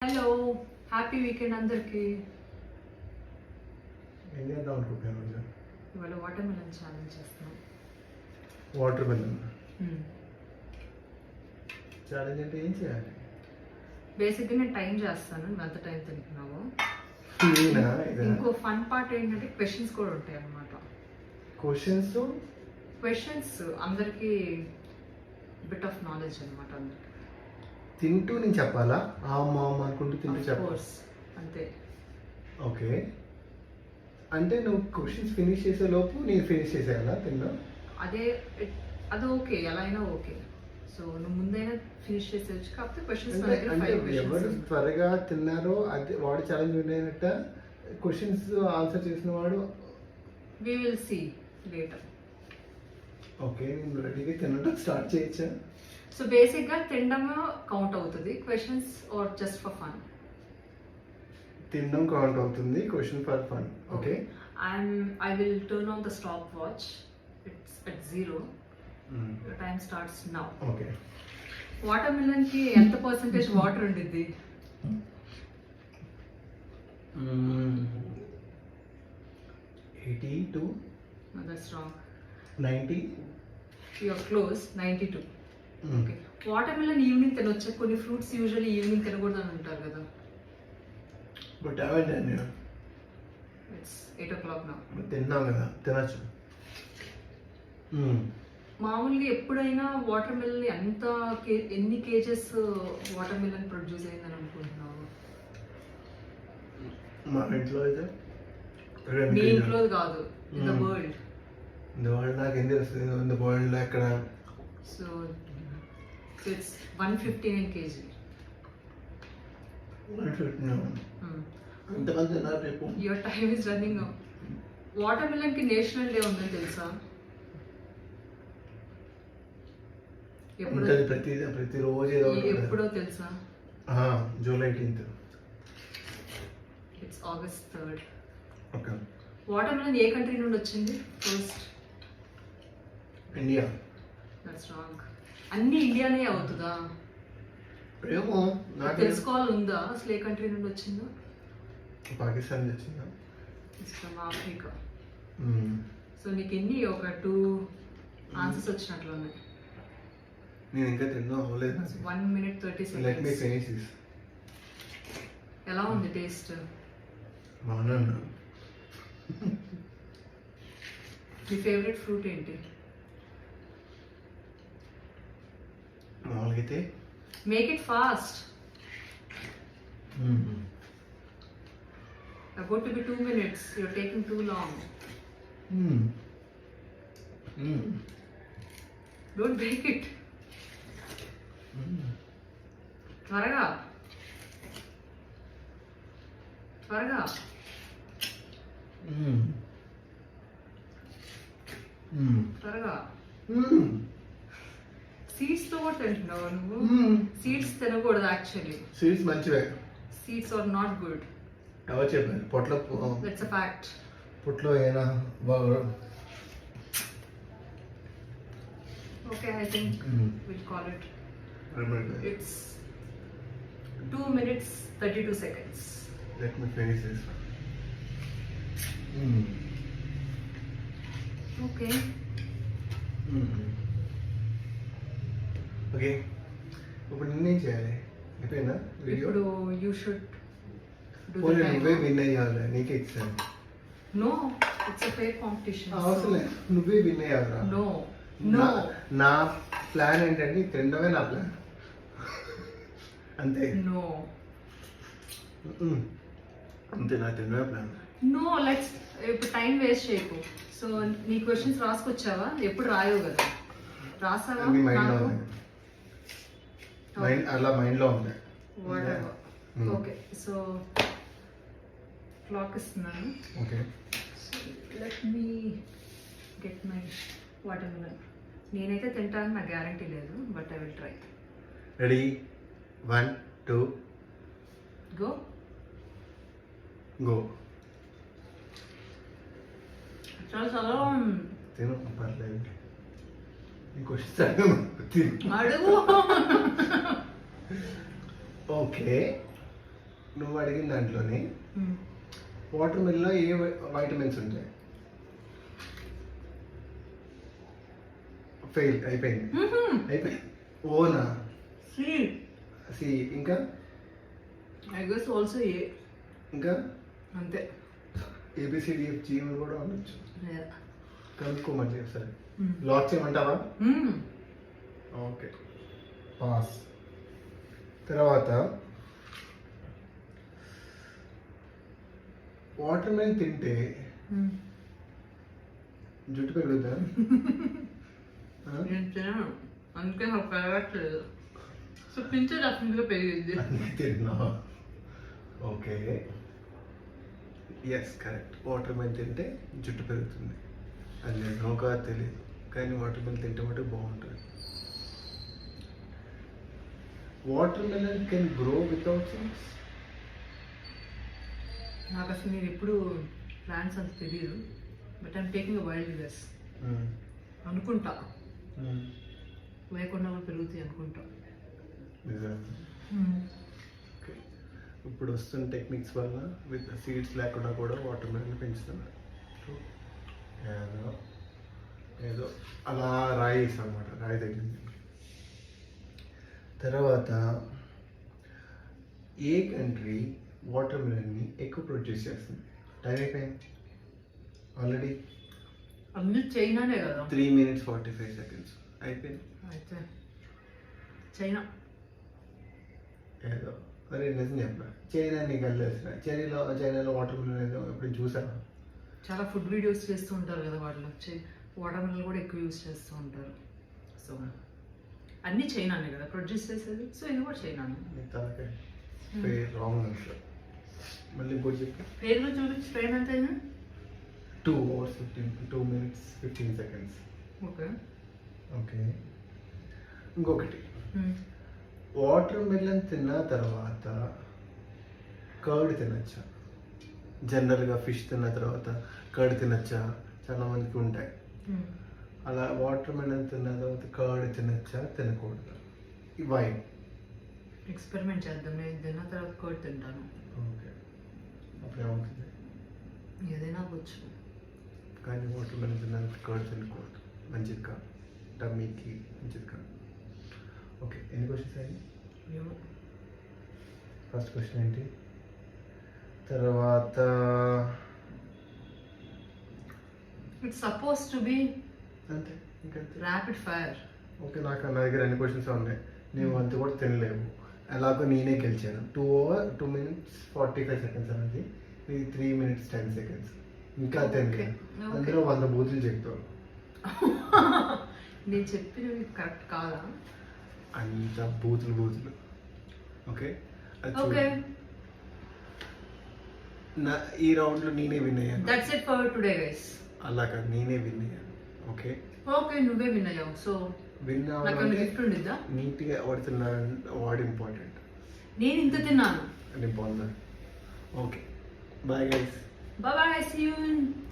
Hello happy weekend అందరికి. ఏం చేద్దాం అనుకుంటున్నాను రోజు? ఇవాళ వాటర్ మిలన్ ఛాలెంజ్ చేస్తున్నాం. వాటర్ మిలన్ ఛాలెంజ్ అంటే ఏం చేయాలి? బేసిక్గా నేను టైం చేస్తాను, నువ్వు ఎంత టైం తింటున్నావు. నేనా? ఇంకో ఫన్ పార్ట్ ఏంటంటే క్వశ్చన్స్ కూడా ఉంటాయి అన్నమాట. క్వశ్చన్స్ అందరికి బిట్ ఆఫ్ నాలెడ్జ్ అనమాట. అందరికి తింటూ నేను చెప్పాలా? అమ్మ అనుకుంటూ తింటూ చెప్పాలి అంతే. ఓకే, అంటే నువ్వు క్వశ్చన్స్ ఫినిష్ చేసే లోపు నేను ఫినిష్ చేసేయాలా తిన్నా? అదే అది ఓకే, ఎలా అయినా ఓకే. సో నువ్వు ముందైనా ఫినిష్ చేసేయచ్చు, కాకపోతే క్వశ్చన్స్ ఎవరు త్వరగా తిన్నారో అది వాడు ఛాలెంజ్ విన్ అయినట్ట. క్వశ్చన్స్ ఆన్సర్ చేసిన వాడు we will see later. Okay, నేను రెడీగా తినడం స్టార్ట్ చేయొచ్చా? సో బేసిక్గా తినడం కౌంట్ అవుతుంది, questions are just for fun. తినడం కౌంట్ అవుతుంది, question for fun. Okay, I will turn on the stopwatch. It's at 0. Your time starts now. Okay. Water melon కి ఎంత పర్సెంటేజ్ వాటర్ ఉండిద్ది? 82. No, that's wrong. 90. You're close. 92. Okay. Water melon evening తినొచ్చు, కొన్ని fruits usually evening తినకూడదు అని అంటారు కదా. But అవన్నీ ఇట్స్ 8 o'clock now. తిన్నాం కదా, తినచ్చు. మామూలుగా ఎప్పుడైనా వాటర్ మిలన్ ఎన్ని కేజెస్ వాటర్ మిలన్ ప్రొడ్యూస్ అయిందని అనుకుంటున్నావు? మా ఇంట్లో అయితే మీ ఇంట్లో కాదు, ఇన్ ద వరల్డ్. నాకు ఏం తెలుస్తుంది వరల్డ్ ఎక్కడ? So it's 159 kg. ఎంతమంది తిన్నారు రేపు? Your time is running out. Water melon కి నేషనల్ డే ఉందని తెలుసా? ప్రతిరోజు ఎప్పుడో తెలుసా? July 18th. It's August 3rd. Okay. Water melon A country నుండి వచ్చింది ఫస్ట్? ఇండియా. That's wrong. అన్ని ఇండియానే అవుతుందా? ఏమో నాకు తెలుసుకోవాలి ఉందా అసలు ఏ కంట్రీ నుండి వచ్చిందో? పాకిస్తాన్ నుంచి వచ్చిందా? It's from Africa. సో నీకు ఎన్ని ఒక 2 ఆన్సర్స్ వచ్చినట్లు ఉన్నాయి. నేను ఇంకా తిన్నా అవ్వలేదు. 1 minute 30 seconds. Let me finish this. ఎలా ఉంది టేస్ట్? బాగున్నా. మీ ఫేవరెట్ ఫ్రూట్ ఏంటి? మామూలుగా అయితే make it fast. About to be 2 minutes. You're taking too long. Don't break it. త్వరగా త్వరగా. త్వరగా. సీడ్స్ తో కూడా తింటున్నావు నువ్వు? సీడ్స్ తినకూడదు యాక్చువల్లీ. సీడ్స్ మంచివే. Seeds are not good. ఎవరు చెప్పారు? పొట్ల. That's a fact. పొట్లో ఏనా బాగా. Okay, I think we'll call it. It's 2 minutes 32 seconds. Let me finish this. Okay. Okay, ఇప్పుడు నేనేం చేయాలి? అయిపోయినా వీడియో? ఇప్పుడు you should do పోనీ the time. నువ్వే విన్ అయ్యాలి, నీకే ఇచ్చాను. No, it's a fair competition. అవసరం లేదు, నువ్వే విన్ అయ్యాలిరా. No. No. నా ప్లాన్ ఏంటంటే తినడమే నా ప్లాన్, అంతే. No. అంతే, నా తినడమే ప్లాన్. No, let's ఇప్పుడు టైం వేస్ట్ చేయకు. సో నీ క్వశ్చన్స్ రాసుకొచ్చావా? ఎప్పుడు రాయవు కదా, రాసావా? అన్ని మైండ్లో ఉన్నాయి. అలా మైండ్లో ఉంది. ఓకే, సో క్లాక్ ఇస్తున్నాను. Okay, let me get my water melon. నేనైతే తింటాను, నా గ్యారంటీ లేదు, but I will try. Ready? 1 2 go. Go. చాలా చాలా తిను, పర్లేదు. నీ క్వశ్చన్ అడుగు. ఓకే, నువ్వు అడిగిన దాంట్లోనే మ్మ్. వాటర్ మిల్లో ఏ వైటమిన్స్ ఉంటాయి? ఫెయిల్ అయిపోయింది. అయిపోయింది. ఓనా? C C. ఇంకా ఐ గెస్ ఆల్సో ఏ. ఇంకా అంతే. ABCDFG కూడా ఉండొచ్చు. లేదా. కనుక్కోమని చెప్తారు. మ్మ్. లాక్ చేయమంటావా? మ్మ్. Okay, pass. తర్వాత వాటర్ మెలన్ తింటే మ్మ్. జుట్టు పెరుగుతా? నేను తినను, అందుకే నాకు పెరగట్లేదు. సో తింటే డెఫినెట్గా పెరిగింది. అన్నీ తిన్నావా? Okay, yes correct. Watermelon తింటే జుట్టు పెరుగుతుంది. అది నిజమో కాదో తెలియదు, కానీ వాటర్ మెలన్ తింటే మటు బాగుంటుంది. Water melon can grow without seeds? నాకు అసలు నేను ఎప్పుడు ప్లాన్స్ అంత తెలియదు, but I'm taking a wild guess. అనుకుంటా లేకుండా కూడా పెరుగుతాయి అనుకుంటా. నిజం. ఓకే, ఇప్పుడు వస్తున్న టెక్నిక్స్ వల్ల విత్ సీడ్స్ లేకుండా కూడా వాటర్ మెలన్ పెంచుతున్నారు. ఏదో ఏదో అలా రాయి అనమాట, రాయి తగ్గింది. తర్వాత ఏ కంట్రీ వాటర్ మెలన్ని ఎక్కువ ప్రొడ్యూస్ చేస్తుంది? టైం అయిపోయింది ఆల్రెడీ. అన్ని చైనానే కదా. 3 minutes 45 seconds అయిపోయింది. అయితే చైనా. ఏదో మరి నిజం చెప్పా, చైనా నీకు వెళ్ళేసిన చైనాలో వాటర్ మెలన్ ఏదో ఎప్పుడు చూసావా? చాలా ఫుడ్ వీడియోస్ చేస్తూ ఉంటారు కదా, వాటిలో వాటర్ మిలన్ కూడా ఎక్కువ యూజ్ చేస్తూ ఉంటారు. సో అన్నీ చైనానే కదా ప్రొడ్యూస్ చేసేది, సో ఇది కూడా చైనానే. నీ తలకాయ పేరు రాంగ్ ఆన్సర్. మళ్ళీ ఇంకోటి చెప్పి పేరులో చూపించి ట్రైన్ అంతే. 2 minutes 15 seconds. ఓకే. ఓకే, ఇంకొకటి, వాటర్ మెలన్ తిన్న తర్వాత కర్డ్ తినచ్చా? జనరల్గా ఫిష్ తిన్న తర్వాత కర్డ్ తినచ్చా? చాలా మందికి ఉంటాయి. అలా వాటర్ మెలన్ తిన్న తర్వాత కర్డ్ తినచ్చా తినకూడదు? వై? ఎక్స్పెరిమెంట్ చేద్దాం. నేను తిన్న తర్వాత కర్డ్ తింటాను. ఓకే, అప్పుడు ఏమవుతుంది? ఏదైనా అవ్వచ్చు. కానీ వాటర్ మెలన్ తిన్న తర్వాత కర్డ్ తినకూడదు, మంచిది కాదు, టమ్మీకి మంచిది కాదు. ఓకే, ఎన్ని క్వశ్చన్స్ అయ్యాయి? ఏమో. ఫస్ట్ క్వశ్చన్ ఏంటి? తర్వాత ఇట్స్ సపోజ్ టు బి అంతే, ఇంకా ర్యాపిడ్ ఫైర్. ఓకే, నా దగ్గర అన్ని క్వశ్చన్స్ ఉన్నాయి. నువ్వు అంత కూడా తినలేవు, ఎలాగో నేనే గెలిచాను. 2 minutes 45 seconds అనేది, ఇది 3 minutes 10 seconds. ఇంకా తినలేదు. అందులో 100 బూతులు చెప్తావు. నేను చెప్పినవి కరెక్ట్ కాదా? అంత బూతులు. ఓకే, ఓకే, నా ఈ రౌండ్లో నేనే విన్ అయ్యాను. That's it for today guys. అలా కాదు, నేనే విన్ అయ్యాను. ఓకే ఓకే, నువ్వే విన్ అయ్యావు. సో విన్ నాకు అవ్వాలంటే గిఫ్ట్ ఉండిద్దా? నీట్గా ఎవరు తిన్నారని వాడు ఇంపార్టెంట్. నేను ఇంత తిన్నాను. అని బాగున్నారు. Okay, bye guys. Bye bye, see you in the next